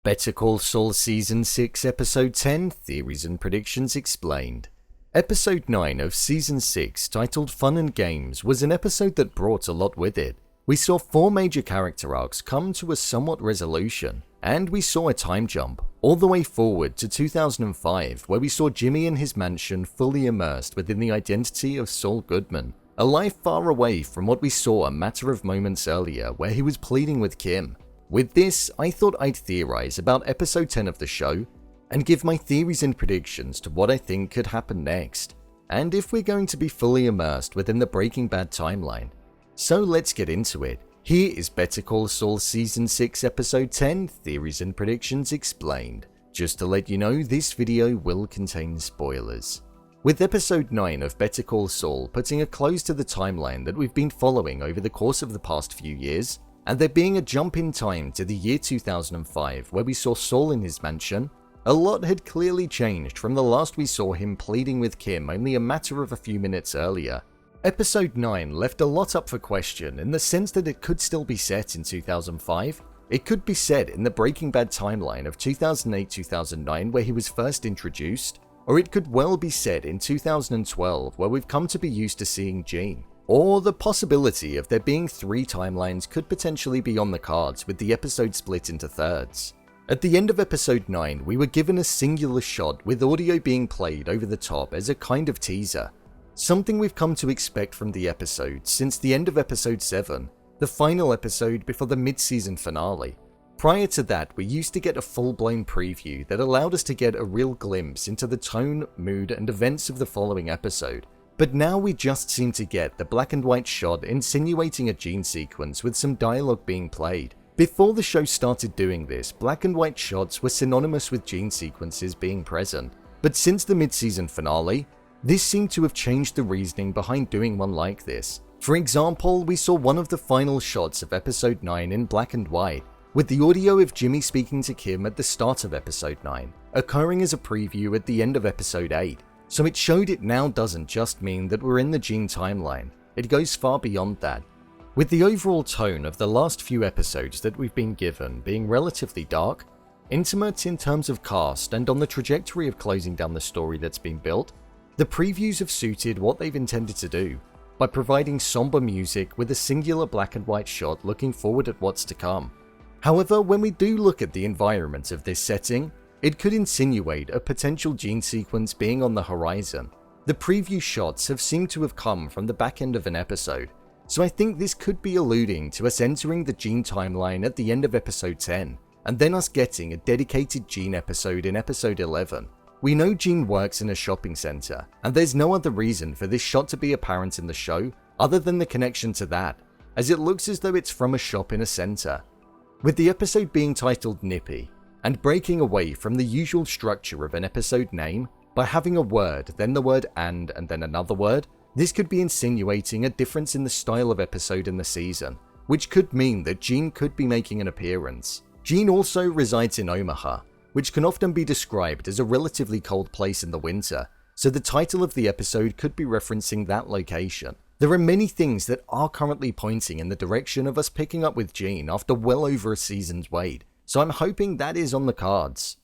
Better Call Saul Season 6 Episode 10 Theories and Predictions Explained. Episode 9 of Season 6, titled Fun and Games, was an episode that brought a lot with it. We saw 4 major character arcs come to a somewhat resolution, and we saw a time jump all the way forward to 2005, where we saw Jimmy in his mansion fully immersed within the identity of Saul Goodman, a life far away from what we saw a matter of moments earlier where he was pleading with Kim. With this, I thought I'd theorize about episode 10 of the show and give my theories and predictions to what I think could happen next, and if we're going to be fully immersed within the Breaking Bad timeline. So let's get into it. Here is Better Call Saul Season 6 Episode 10 Theories and Predictions Explained. Just to let you know, this video will contain spoilers. With Episode 9 of Better Call Saul putting a close to the timeline that we've been following over the course of the past few years, and there being a jump in time to the year 2005 where we saw Saul in his mansion, a lot had clearly changed from the last we saw him pleading with Kim only a matter of a few minutes earlier. Episode 9 left a lot up for question in the sense that it could still be set in 2005, it could be set in the Breaking Bad timeline of 2008-2009 where he was first introduced, or it could well be set in 2012 where we've come to be used to seeing Gene. Or the possibility of there being 3 timelines could potentially be on the cards with the episode split into thirds. At the end of episode 9, we were given a singular shot with audio being played over the top as a kind of teaser. Something we've come to expect from the episode since the end of episode 7, the final episode before the mid-season finale. Prior to that, we used to get a full-blown preview that allowed us to get a real glimpse into the tone, mood, and events of the following episode. But now we just seem to get the black and white shot insinuating a Gene sequence with some dialogue being played. Before the show started doing this, black and white shots were synonymous with Gene sequences being present. But since the mid-season finale, this seemed to have changed the reasoning behind doing one like this. For example, we saw one of the final shots of episode 9 in black and white, with the audio of Jimmy speaking to Kim at the start of episode 9, occurring as a preview at the end of episode 8. So it showed it now doesn't just mean that we're in the Gene timeline, it goes far beyond that. With the overall tone of the last few episodes that we've been given being relatively dark, intimate in terms of cast and on the trajectory of closing down the story that's been built, the previews have suited what they've intended to do, by providing somber music with a singular black and white shot looking forward at what's to come. However, when we do look at the environment of this setting, it could insinuate a potential Gene sequence being on the horizon. The preview shots have seemed to have come from the back end of an episode, so I think this could be alluding to us entering the Gene timeline at the end of episode 10, and then us getting a dedicated Gene episode in episode 11. We know Gene works in a shopping center, and there's no other reason for this shot to be apparent in the show other than the connection to that, as it looks as though it's from a shop in a center. With the episode being titled Nippy, and breaking away from the usual structure of an episode name by having a word, then the word and then another word, this could be insinuating a difference in the style of episode in the season, which could mean that Gene could be making an appearance. Gene also resides in Omaha, which can often be described as a relatively cold place in the winter, so the title of the episode could be referencing that location. There are many things that are currently pointing in the direction of us picking up with Gene after well over a season's wait, so I'm hoping that is on the cards.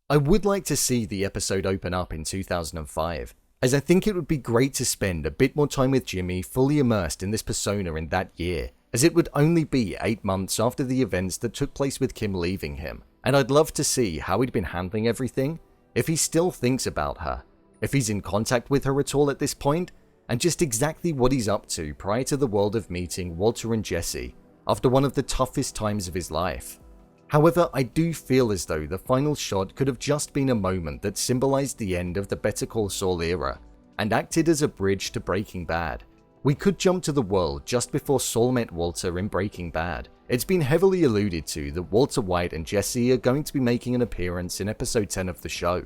I would like to see the episode open up in 2005, as I think it would be great to spend a bit more time with Jimmy fully immersed in this persona in that year, as it would only be 8 months after the events that took place with Kim leaving him, and I'd love to see how he'd been handling everything, if he still thinks about her, if he's in contact with her at all at this point, and just exactly what he's up to prior to the world of meeting Walter and Jesse after one of the toughest times of his life. However, I do feel as though the final shot could have just been a moment that symbolized the end of the Better Call Saul era and acted as a bridge to Breaking Bad. We could jump to the world just before Saul met Walter in Breaking Bad. It's been heavily alluded to that Walter White and Jesse are going to be making an appearance in episode 10 of the show,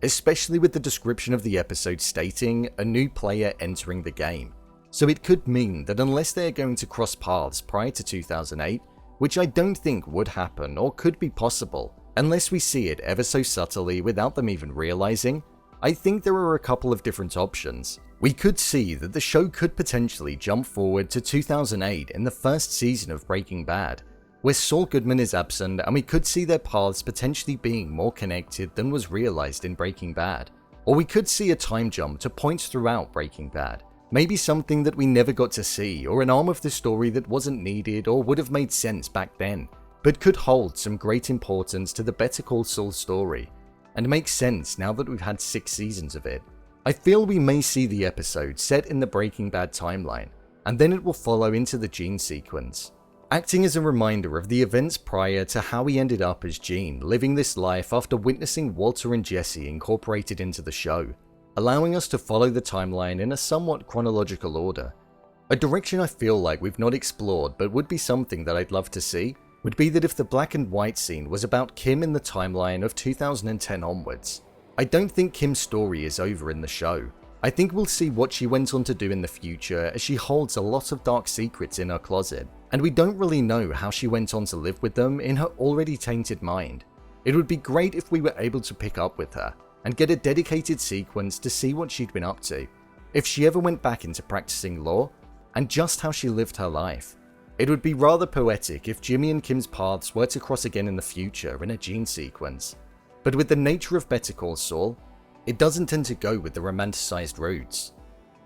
especially with the description of the episode stating a new player entering the game. So it could mean that unless they're going to cross paths prior to 2008, which I don't think would happen or could be possible, unless we see it ever so subtly without them even realizing, I think there are a couple of different options. We could see that the show could potentially jump forward to 2008 in the first season of Breaking Bad, where Saul Goodman is absent and we could see their paths potentially being more connected than was realized in Breaking Bad. Or we could see a time jump to points throughout Breaking Bad. Maybe something that we never got to see, or an arm of the story that wasn't needed or would have made sense back then, but could hold some great importance to the Better Call Saul story, and makes sense now that we've had 6 seasons of it. I feel we may see the episode set in the Breaking Bad timeline, and then it will follow into the Gene sequence, acting as a reminder of the events prior to how he ended up as Gene, living this life after witnessing Walter and Jesse incorporated into the show, allowing us to follow the timeline in a somewhat chronological order. A direction I feel like we've not explored but would be something that I'd love to see would be that if the black and white scene was about Kim in the timeline of 2010 onwards. I don't think Kim's story is over in the show. I think we'll see what she went on to do in the future, as she holds a lot of dark secrets in her closet, and we don't really know how she went on to live with them in her already tainted mind. It would be great if we were able to pick up with her and get a dedicated sequence to see what she'd been up to, if she ever went back into practicing law, and just how she lived her life. It would be rather poetic if Jimmy and Kim's paths were to cross again in the future in a Gene sequence. But with the nature of Better Call Saul, it doesn't tend to go with the romanticized routes.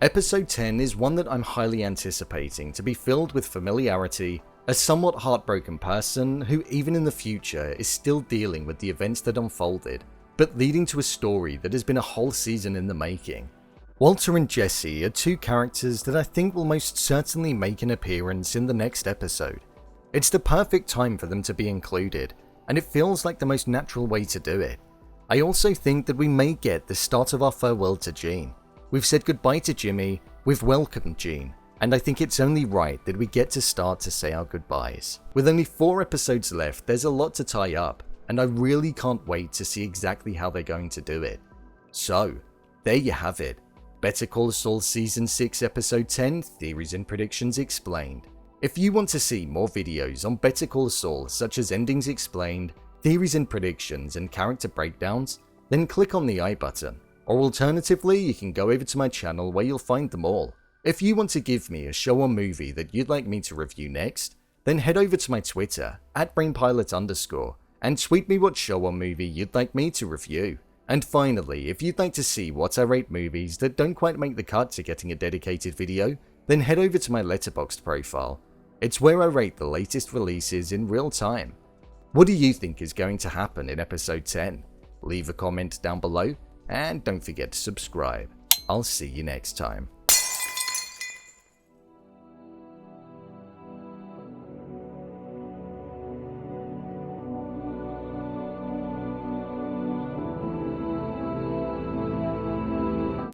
Episode 10 is one that I'm highly anticipating to be filled with familiarity, a somewhat heartbroken person who even in the future is still dealing with the events that unfolded, but leading to a story that has been a whole season in the making. Walter and Jesse are 2 characters that I think will most certainly make an appearance in the next episode. It's the perfect time for them to be included, and it feels like the most natural way to do it. I also think that we may get the start of our farewell to Gene. We've said goodbye to Jimmy, we've welcomed Gene, and I think it's only right that we get to start to say our goodbyes. With only 4 episodes left, there's a lot to tie up, and I really can't wait to see exactly how they're going to do it. So, there you have it. Better Call Saul Season 6 Episode 10, Theories and Predictions Explained. If you want to see more videos on Better Call Saul, such as endings explained, theories and predictions, and character breakdowns, then click on the I button. Or alternatively, you can go over to my channel where you'll find them all. If you want to give me a show or movie that you'd like me to review next, then head over to my Twitter, @brainpilot_, and tweet me what show or movie you'd like me to review. And finally, if you'd like to see what I rate movies that don't quite make the cut to getting a dedicated video, then head over to my Letterboxd profile. It's where I rate the latest releases in real time. What do you think is going to happen in episode 10? Leave a comment down below, and don't forget to subscribe. I'll see you next time.